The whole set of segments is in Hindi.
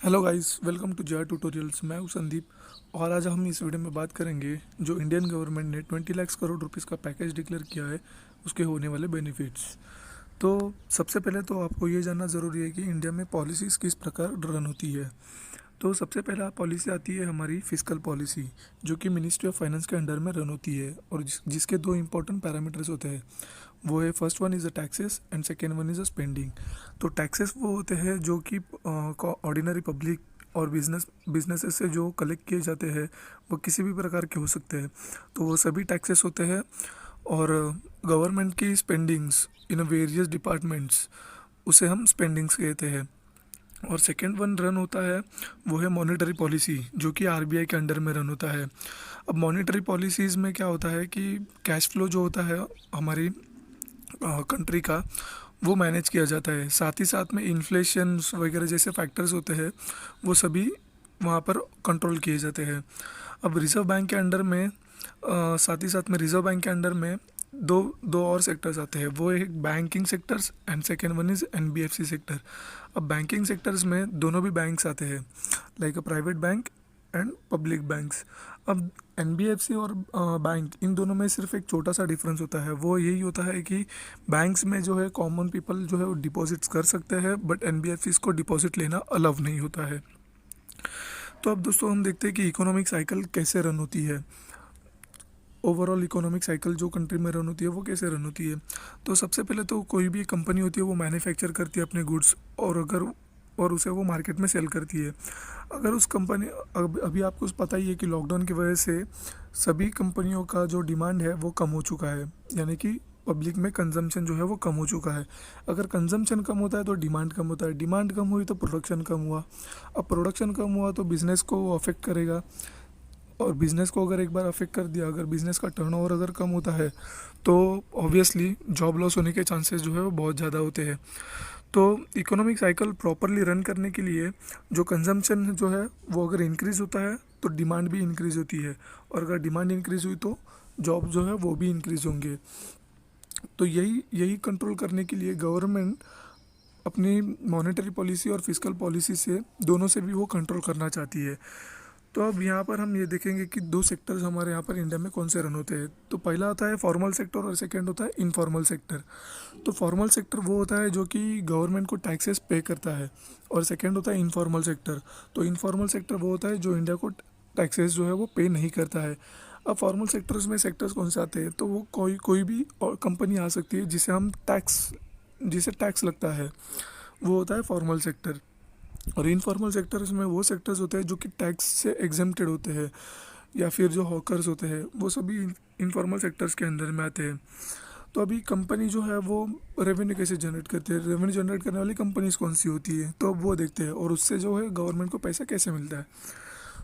Hello guys, welcome to Jaya tutorials. मैं हूं संदीप और आज हम इस वीडियो में बात करेंगे जो इंडियन गवर्नमेंट ने 20 लाख करोड़ रुपीस का पैकेज डिक्लेयर किया है उसके होने वाले बेनिफिट्स। तो सबसे पहले तो आपको ये जानना ज़रूरी है कि इंडिया में पॉलिसीज़ किस प्रकार रन होती है। तो सबसे पहला पॉलिसी आती है हमारी फिस्कल पॉलिसी, जो कि मिनिस्ट्री ऑफ फाइनेंस के अंडर में रन होती है और जिसके दो इंपॉर्टेंट पैरामीटर्स होते हैं। वो है first one is the taxes and second one is the spending. तो टैक्सेस वो होते हैं जो कि ऑर्डिनरी पब्लिक और बिजनेसेस से जो कलेक्ट किए जाते हैं वो किसी भी प्रकार के हो सकते हैं, तो वो सभी टैक्सेस होते हैं। और गवर्नमेंट की स्पेंडिंग्स इन वेरियस डिपार्टमेंट्स, उसे हम स्पेंडिंग्स कहते हैं। और सेकेंड वन रन होता है वो है मॉनेटरी पॉलिसी, जो कि आरबीआई के अंडर में रन होता है। अब मॉनेटरी पॉलिसीज़ में क्या होता है कि कैश फ्लो जो होता है हमारी कंट्री का, वो मैनेज किया जाता है। साथ ही साथ में इन्फ्लेशन वगैरह जैसे फैक्टर्स होते हैं वो सभी वहाँ पर कंट्रोल किए जाते हैं। अब रिजर्व बैंक के अंडर में साथ ही साथ में रिजर्व बैंक के अंडर में दो दो और सेक्टर्स आते हैं। वो एक banking sectors and second one is NBFC sector. अब बैंकिंग सेक्टर्स में दोनों भी बैंक्स आते हैं, like a private bank and public banks. अब एनबीएफसी और बैंक, इन दोनों में सिर्फ एक छोटा सा डिफरेंस होता है। वो यही होता है कि बैंक्स में जो है कॉमन पीपल जो है वो डिपॉजिट्स कर सकते हैं, बट एनबीएफसी को डिपॉजिट लेना अलाउ नहीं होता है। तो अब दोस्तों हम देखते हैं कि इकोनॉमिक साइकिल कैसे रन होती है। ओवरऑल इकोनॉमिक साइकिल जो कंट्री में रन होती है वो कैसे रन होती है। तो सबसे पहले तो कोई भी कंपनी होती है वो मैन्युफैक्चर करती है अपने गुड्स, और उसे वो मार्केट में सेल करती है। अगर उस कंपनी, अभी आपको पता ही है कि लॉकडाउन की वजह से सभी कंपनियों का जो डिमांड है वो कम हो चुका है, यानी कि पब्लिक में कंजम्पशन जो है वो कम हो चुका है। अगर कंजम्पशन कम होता है तो डिमांड कम होता है, डिमांड कम हुई तो प्रोडक्शन कम हुआ। अब प्रोडक्शन कम हुआ तो बिज़नेस को अफेक्ट करेगा, और बिज़नेस को अगर एक बार अफेक्ट कर दिया, अगर बिज़नेस का टर्नओवर अगर कम होता है तो ऑब्वियसली जॉब लॉस होने के चांसेस जो है वो बहुत ज़्यादा होते हैं। तो इकोनॉमिक साइकिल प्रॉपरली रन करने के लिए जो कंजम्पशन जो है वो अगर इंक्रीज़ होता है तो डिमांड भी इंक्रीज़ होती है, और अगर डिमांड इंक्रीज़ हुई तो जॉब जो है वो भी इंक्रीज़ होंगे। तो यही यही कंट्रोल करने के लिए गवर्नमेंट अपनी मॉनेटरी पॉलिसी और फिस्कल पॉलिसी से दोनों से भी वो कंट्रोल करना चाहती है। तो अब यहाँ पर हम ये देखेंगे कि दो सेक्टर्स हमारे यहाँ पर इंडिया में कौन से रन होते हैं। तो पहला आता है फॉर्मल सेक्टर और सेकंड होता है इनफॉर्मल सेक्टर। तो फॉर्मल सेक्टर वो होता है जो कि गवर्नमेंट को टैक्सेस पे करता है, और सेकंड होता है इनफॉर्मल सेक्टर। तो इनफॉर्मल सेक्टर वो होता है जो इंडिया को टैक्सेस जो है वो पे नहीं करता है। अब फॉर्मल सेक्टर्स में सेक्टर्स कौन से आते हैं, तो वो कोई कोई भी और कंपनी आ सकती है जिसे टैक्स लगता है, वो होता है फॉर्मल सेक्टर। और इनफॉर्मल सेक्टर्स में वो सेक्टर्स होते हैं जो कि टैक्स से एग्जेम्प्टेड होते हैं, या फिर जो हॉकर्स होते हैं वो सभी इनफॉर्मल सेक्टर्स के अंदर में आते हैं। तो अभी कंपनी जो है वो रेवेन्यू कैसे जनरेट करती है, रेवेन्यू जनरेट करने वाली कंपनीज कौन सी होती है, तो अब वो देखते हैं, और उससे जो है गवर्नमेंट को पैसा कैसे मिलता है।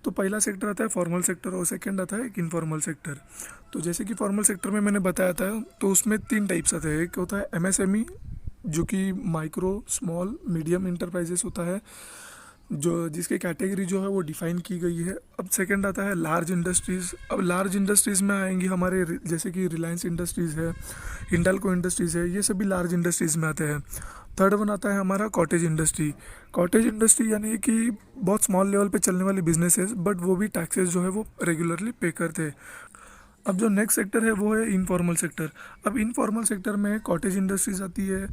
तो पहला सेक्टर आता है फॉर्मल सेक्टर और सेकंड आता है एक इनफॉर्मल सेक्टर। तो जैसे कि फॉर्मल सेक्टर में मैंने बताया था, तो उसमें तीन टाइप्स आते हैं। एक होता है एमएसएमई, जो कि माइक्रो स्मॉल मीडियम इंटरप्राइजेस होता है, जो जिसकी कैटेगरी जो है वो डिफाइन की गई है। अब सेकंड आता है लार्ज इंडस्ट्रीज़। अब लार्ज इंडस्ट्रीज़ में आएंगी हमारे जैसे कि रिलायंस इंडस्ट्रीज़ है, हिंडाल्को इंडस्ट्रीज़ है, ये सभी लार्ज इंडस्ट्रीज़ में आते हैं। थर्ड वन आता है हमारा कॉटेज इंडस्ट्री। कॉटेज इंडस्ट्री यानी कि बहुत स्मॉल लेवल पे चलने वाली बिजनेसेस, बट वो भी टैक्सेस जो है वो रेगुलरली पे करते हैं। अब जो नेक्स्ट सेक्टर है वो है इनफॉर्मल सेक्टर। अब इनफॉर्मल सेक्टर में कॉटेज इंडस्ट्रीज आती है,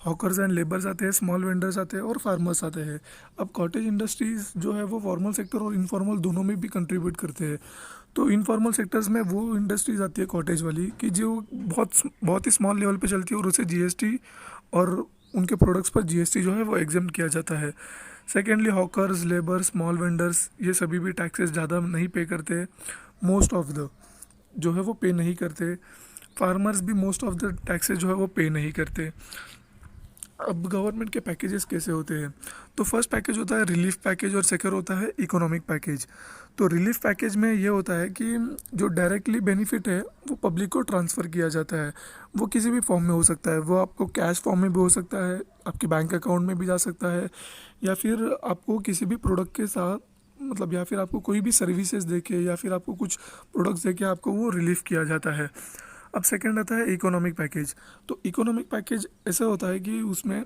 हॉकर्स एंड लेबर्स आते हैं, स्मॉल वेंडर्स आते हैं और फार्मर्स आते हैं। अब कॉटेज इंडस्ट्रीज जो है वो फॉर्मल सेक्टर और इनफॉर्मल दोनों में भी कंट्रीब्यूट करते हैं। तो इनफॉर्मल सेक्टर्स में वो इंडस्ट्रीज आती है कॉटेज वाली कि जो बहुत बहुत ही स्मॉल लेवल पे चलती है, और उसे जीएसटी और उनके प्रोडक्ट्स पर जीएसटी जो है वो एग्जेम्प्ट किया जाता है। Secondly hawkers, labour, small vendors, ये सभी भी टैक्सेस ज़्यादा नहीं पे करते, मोस्ट ऑफ द जो है वो पे नहीं करते। फार्मर्स भी मोस्ट ऑफ द टैक्सेस जो है वो पे नहीं करते। अब गवर्नमेंट के पैकेजेस कैसे होते हैं, तो फर्स्ट पैकेज होता है रिलीफ पैकेज और सेकंड होता है इकोनॉमिक पैकेज। तो रिलीफ पैकेज में ये होता है कि जो डायरेक्टली बेनिफिट है वो पब्लिक को ट्रांसफ़र किया जाता है। वो किसी भी फॉर्म में हो सकता है, वो आपको कैश फॉर्म में भी हो सकता है, आपके बैंक अकाउंट में भी जा सकता है, या फिर आपको किसी भी प्रोडक्ट के साथ, मतलब या फिर आपको कोई भी सर्विसेज देके या फिर आपको कुछ प्रोडक्ट्स देके आपको वो रिलीफ किया जाता है। अब सेकंड आता है इकोनॉमिक पैकेज। तो इकोनॉमिक पैकेज ऐसा होता है कि उसमें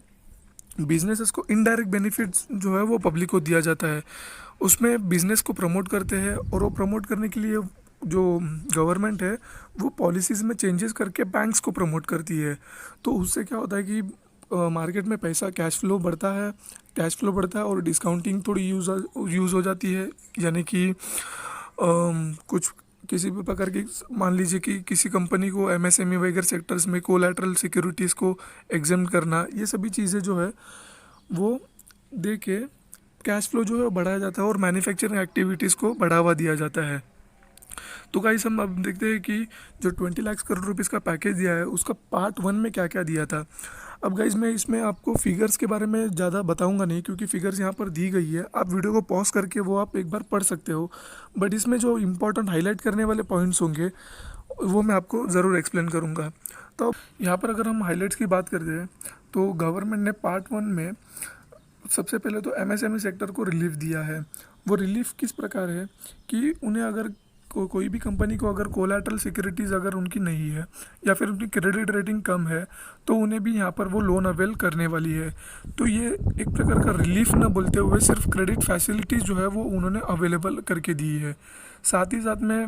बिजनेसेस को इनडायरेक्ट बेनिफिट्स जो है वो पब्लिक को दिया जाता है। उसमें बिजनेस को प्रमोट करते हैं और वो प्रमोट करने के लिए जो गवर्नमेंट है वो पॉलिसीज़ में चेंजेस करके बैंक्स को प्रमोट करती है। तो उससे क्या होता है कि मार्केट में पैसा कैश फ्लो बढ़ता है और डिस्काउंटिंग थोड़ी यूज़ हो जाती है। यानी कि कुछ किसी भी प्रकार की, मान लीजिए कि किसी कंपनी को एमएसएमई वगैरह सेक्टर्स में कोलैटरल सिक्योरिटीज़ को एग्जाम करना, ये सभी चीज़ें जो है वो दे के कैश फ्लो जो है बढ़ाया जाता है और मैन्युफैक्चरिंग एक्टिविटीज़ को बढ़ावा दिया जाता है। तो गाइस हम अब देखते हैं कि जो 20 लाख करोड़ रुपीज़ का पैकेज दिया है उसका पार्ट 1 में क्या क्या दिया था। अब गाइस मैं इसमें आपको फिगर्स के बारे में ज़्यादा बताऊंगा नहीं, क्योंकि फिगर्स यहाँ पर दी गई है, आप वीडियो को पॉज करके वो आप एक बार पढ़ सकते हो। बट इसमें जो इम्पोर्टेंट हाईलाइट करने वाले पॉइंट्स होंगे वो मैं आपको ज़रूर एक्सप्लेन करूँगा। तो यहाँ पर अगर हम हाईलाइट्स की बात करते हैं तो गवर्नमेंट ने पार्ट 1 में सबसे पहले तो एमएसएमई सेक्टर को रिलीफ दिया है। वो रिलीफ किस प्रकार है कि उन्हें अगर कोई भी कंपनी को अगर कोलैटरल सिक्योरिटीज़ अगर उनकी नहीं है या फिर उनकी क्रेडिट रेटिंग कम है तो उन्हें भी यहाँ पर वो लोन अवेल करने वाली है। तो ये एक प्रकार का रिलीफ ना बोलते हुए सिर्फ क्रेडिट फैसिलिटीज़ जो है वो उन्होंने अवेलेबल करके दी है। साथ ही साथ में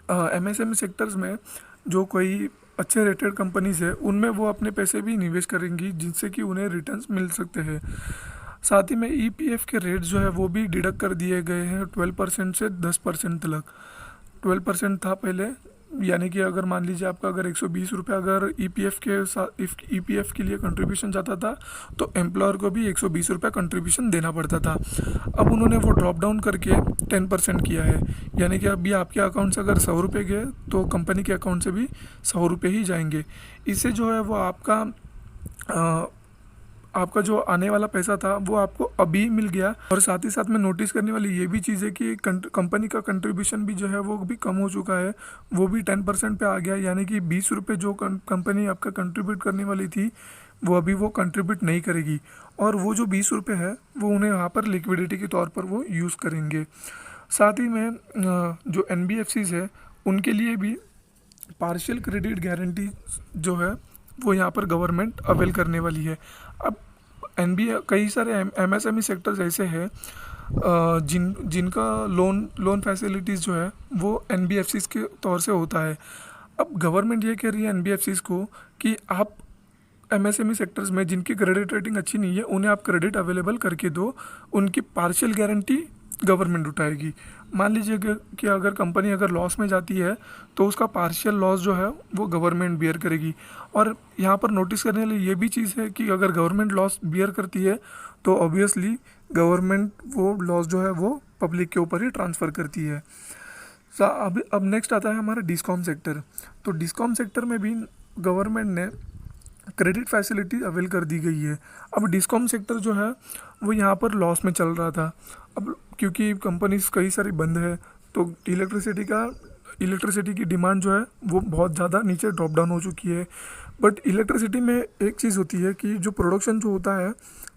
एमएसएमई सेक्टर्स में जो कोई अच्छे रेटेड कंपनीज़ है उनमें वो अपने पैसे भी निवेश करेंगी जिनसे कि उन्हें रिटर्न्स मिल सकते हैं। साथ ही में ईपीएफ के रेट जो है वो भी डिडक्ट कर दिए गए हैं 12% से 10% तक। 12% था पहले, यानी कि अगर मान लीजिए आपका अगर 120 रुपये अगर ईपीएफ के साथ ईपीएफ के लिए कंट्रीब्यूशन जाता था तो एम्प्लॉयर को भी 120 रुपये कंट्रीब्यूशन देना पड़ता था। अब उन्होंने वो ड्रॉप डाउन करके 10% किया है, यानी कि अभी आपके अकाउंट से अगर 100 रुपये गए तो कंपनी के अकाउंट से भी 100 रुपये ही जाएंगे। इससे जो है वो आपका जो आने वाला पैसा था वो आपको अभी मिल गया। और साथ ही साथ में नोटिस करने वाली ये भी चीज़ है कि कंपनी का कंट्रीब्यूशन भी जो है वो भी कम हो चुका है, वो भी 10% पे आ गया। यानी कि 20 रुपये जो कंपनी आपका कंट्रीब्यूट करने वाली थी वो अभी वो कंट्रीब्यूट नहीं करेगी, और वो जो 20 रुपये है वो उन्हें यहाँ पर लिक्विडिटी के तौर पर वो यूज़ करेंगे। साथ ही में जो एनबीएफसीज है उनके लिए भी पार्शियल क्रेडिट गारंटी जो है वो यहाँ पर गवर्नमेंट अवेल करने वाली है। अब कई सारे एमएसएमई सेक्टर्स ऐसे हैं जिनका लोन फैसिलिटीज़ जो है वो एनबीएफसीज के तौर से होता है। अब गवर्नमेंट ये कह रही है एनबीएफसीज को कि आप एमएसएमई सेक्टर्स में जिनकी क्रेडिट रेटिंग अच्छी नहीं है उन्हें आप क्रेडिट अवेलेबल करके दो, उनकी पार्शियल गारंटी गवर्नमेंट उठाएगी। मान लीजिए कि अगर कंपनी अगर लॉस में जाती है तो उसका पार्शियल लॉस जो है वो गवर्नमेंट बियर करेगी। और यहाँ पर नोटिस करने वाली ये भी चीज़ है कि अगर गवर्नमेंट लॉस बियर करती है तो ऑब्वियसली गवर्नमेंट वो लॉस जो है वो पब्लिक के ऊपर ही ट्रांसफ़र करती है। अब नेक्स्ट आता है हमारा डिस्कॉम सेक्टर। तो डिस्कॉम सेक्टर में भी गवर्नमेंट ने क्रेडिट फैसिलिटी अवेल कर दी गई है। अब डिस्कॉम सेक्टर जो है वो यहाँ पर लॉस में चल रहा था। अब क्योंकि कंपनीज कई सारी बंद है तो इलेक्ट्रिसिटी की डिमांड जो है वो बहुत ज़्यादा नीचे ड्रॉप डाउन हो चुकी है। बट इलेक्ट्रिसिटी में एक चीज़ होती है कि जो प्रोडक्शन जो होता है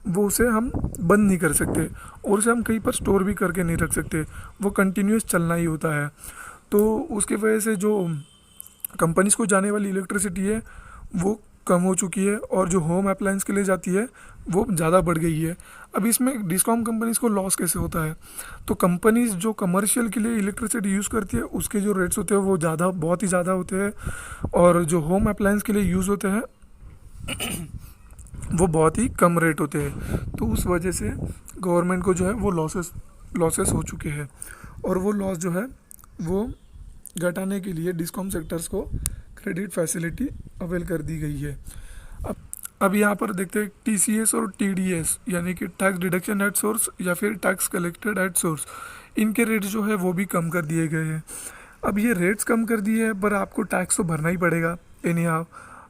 वो उसे हम बंद नहीं कर सकते और उसे हम कहीं पर स्टोर भी करके नहीं रख सकते, वो कंटिन्यूस चलना ही होता है। तो उसकी वजह से जो कंपनीज को जाने वाली इलेक्ट्रिसिटी है वो कम हो चुकी है और जो होम अप्लायंस के लिए जाती है वो ज़्यादा बढ़ गई है। अब इसमें डिस्कॉम कंपनीज़ को लॉस कैसे होता है, तो कंपनीज़ जो कमर्शियल के लिए इलेक्ट्रिसिटी यूज़ करती है उसके जो रेट्स होते हैं वो बहुत ही ज़्यादा होते हैं, और जो होम अप्लायंस के लिए यूज़ होते हैं वो बहुत ही कम रेट होते हैं। तो उस वजह से गवर्नमेंट को जो है वो लॉसेस हो चुके हैं, और वो लॉस जो है वो घटाने के लिए डिस्कॉम सेक्टर्स को क्रेडिट फैसिलिटी अवेल कर दी गई है। अब यहाँ पर देखते हैं टीसीएस और टीडीएस यानी कि टैक्स डिडक्शन एट सोर्स या फिर टैक्स कलेक्टेड एट सोर्स, इनके रेट्स जो है वो भी कम कर दिए गए हैं। अब ये रेट्स कम कर दिए हैं पर आपको टैक्स तो भरना ही पड़ेगा एनी हाउ,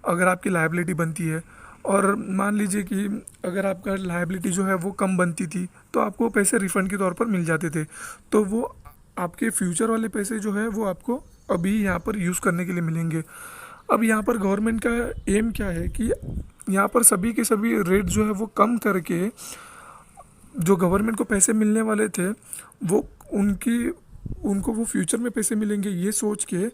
अगर आपकी लायबिलिटी बनती है। और मान लीजिए कि अगर आपका लायबिलिटी जो है वो कम बनती थी तो आपको पैसे रिफ़ंड के तौर पर मिल जाते थे, तो वो आपके फ्यूचर वाले पैसे जो है वो आपको अभी यहाँ पर यूज़ करने के लिए मिलेंगे। अब यहाँ पर गवर्नमेंट का एम क्या है कि यहाँ पर सभी के सभी रेट जो है वो कम करके जो गवर्नमेंट को पैसे मिलने वाले थे वो उनको वो फ्यूचर में पैसे मिलेंगे, ये सोच के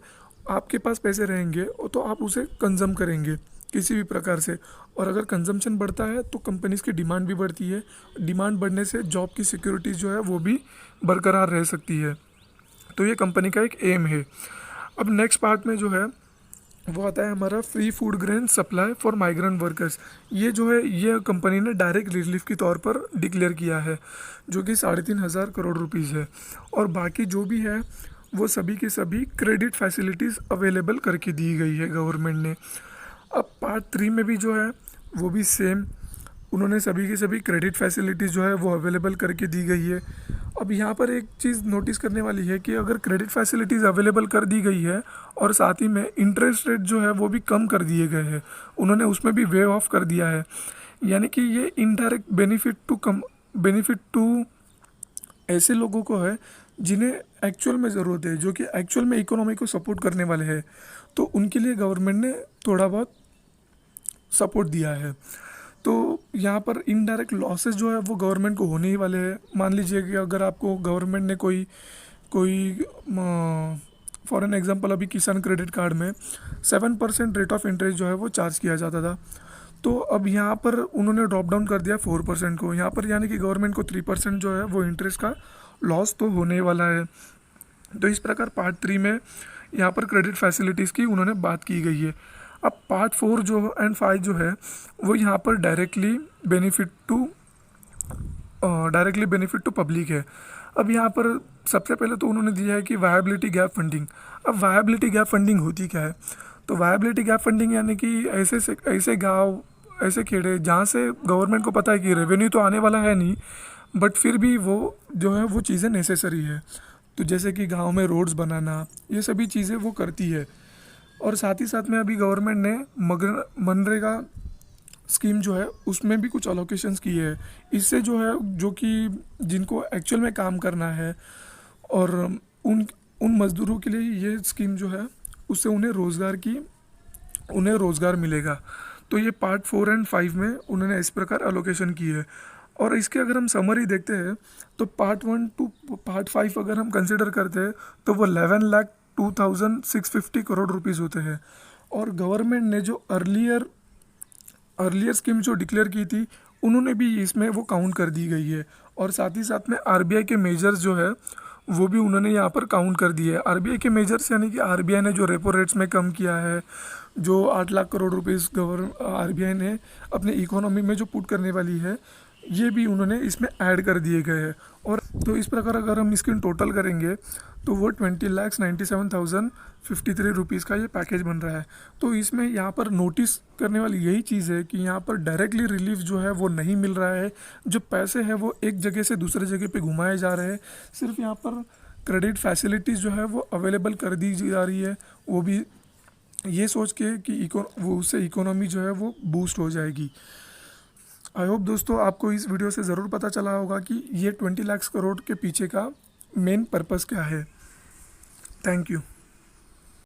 आपके पास पैसे रहेंगे तो आप उसे कंज्यूम करेंगे। किसी भी प्रकार से। और अगर कंजम्पशन बढ़ता है तो कंपनीज की डिमांड भी बढ़ती है, डिमांड बढ़ने से जॉब की सिक्योरिटी जो है वो भी बरकरार रह सकती है। तो ये कंपनी का एक एम है। अब नेक्स्ट पार्ट में जो है वो आता है हमारा free food grain supply for migrant workers. ये जो है ये कंपनी ने डायरेक्ट रिलीफ के तौर पर डिक्लेयर किया है, जो कि 3,500 करोड़ रुपीज़ है। और बाकी जो भी है वो सभी के सभी क्रेडिट फैसिलिटीज़ अवेलेबल करके दी गई है गवर्नमेंट ने। अब पार्ट 3 में भी जो है वो भी सेम, उन्होंने सभी की सभी क्रेडिट फैसिलिटीज़ जो है वो अवेलेबल करके दी गई है। अब यहाँ पर एक चीज़ नोटिस करने वाली है कि अगर क्रेडिट फैसिलिटीज़ अवेलेबल कर दी गई है और साथ ही में इंटरेस्ट रेट जो है वो भी कम कर दिए गए हैं, उन्होंने उसमें भी वेव ऑफ कर दिया है, यानी कि ये इनडायरेक्ट बेनिफिट टू ऐसे लोगों को है जिन्हें एक्चुअल में ज़रूरत है, जो कि एक्चुअल में इकोनॉमी को सपोर्ट करने वाले हैं। तो उनके लिए गवर्नमेंट ने थोड़ा बहुत सपोर्ट दिया है। तो यहाँ पर इनडायरेक्ट लॉसेस जो है वो गवर्नमेंट को होने ही वाले हैं। मान लीजिए कि अगर आपको गवर्नमेंट ने कोई कोई फॉर एन एग्जांपल अभी किसान क्रेडिट कार्ड में 7% रेट ऑफ इंटरेस्ट जो है वो चार्ज किया जाता था, तो अब यहाँ पर उन्होंने ड्रॉप डाउन कर दिया 4% को। यहाँ पर यानी कि गवर्नमेंट को 3% जो है वो इंटरेस्ट का लॉस तो होने वाला है। तो इस प्रकार पार्ट 3 में यहाँ पर क्रेडिट फैसिलिटीज़ की उन्होंने बात की गई है। अब पार्ट 4 जो एंड 5 जो है वो यहाँ पर डायरेक्टली बेनिफिट टू पब्लिक है। अब यहाँ पर सबसे पहले तो उन्होंने दिया है कि वायबिलिटी गैप फंडिंग। अब वायबिलिटी गैप फंडिंग होती क्या है? तो वायबिलिटी गैप फंडिंग यानी कि ऐसे गांव, ऐसे खेड़े जहाँ से गवर्नमेंट को पता है कि रेवेन्यू तो आने वाला है नहीं, बट फिर भी वो जो है वो चीज़ें नेसेसरी है। तो जैसे कि गांव में रोड्स बनाना, ये सभी चीज़ें वो करती है। और साथ ही साथ में अभी गवर्नमेंट ने मनरेगा स्कीम जो है उसमें भी कुछ अलोकेशंस किए हैं। इससे जो है जो कि जिनको एक्चुअल में काम करना है और उन उन मज़दूरों के लिए ये स्कीम जो है उससे उन्हें रोज़गार मिलेगा। तो ये पार्ट 4 एंड 5 में उन्होंने इस प्रकार अलोकेशन की है। और इसके अगर हम समरी देखते हैं तो पार्ट 1 टू पार्ट 5 अगर हम कंसिडर करते हैं तो वो 11,02,650 करोड़ रुपीज़ होते हैं। और गवर्नमेंट ने जो अर्लियर स्कीम जो डिक्लेयर की थी उन्होंने भी इसमें वो काउंट कर दी गई है। और साथ ही साथ में आरबीआई के मेजर्स जो है वो भी उन्होंने यहाँ पर काउंट कर दिए है। आरबीआई के मेजर्स यानी कि आरबीआई ने जो रेपो रेट्स में कम किया है, जो 8 लाख करोड़ रुपीज़ आरबीआई ने अपने इकोनॉमी में जो पुट करने वाली है, ये भी उन्होंने इसमें ऐड कर दिए गए हैं। और तो इस प्रकार अगर हम इसकी टोटल करेंगे तो वो 20,97,053 रुपीज़ का ये पैकेज बन रहा है। तो इसमें यहाँ पर नोटिस करने वाली यही चीज़ है कि यहाँ पर डायरेक्टली रिलीफ जो है वो नहीं मिल रहा है। जो पैसे हैं वो एक जगह से दूसरे जगह पे घुमाए जा रहे हैं। सिर्फ यहाँ पर क्रेडिट फैसिलिटीज़ जो है वो अवेलेबल कर दी जा रही है, वो भी ये सोच के कि वो उससे इकोनॉमी जो है वो बूस्ट हो जाएगी। आई होप दोस्तों आपको इस वीडियो से ज़रूर पता चला होगा कि ये 20 लाख करोड़ के पीछे का मेन पर्पस क्या है। Thank you.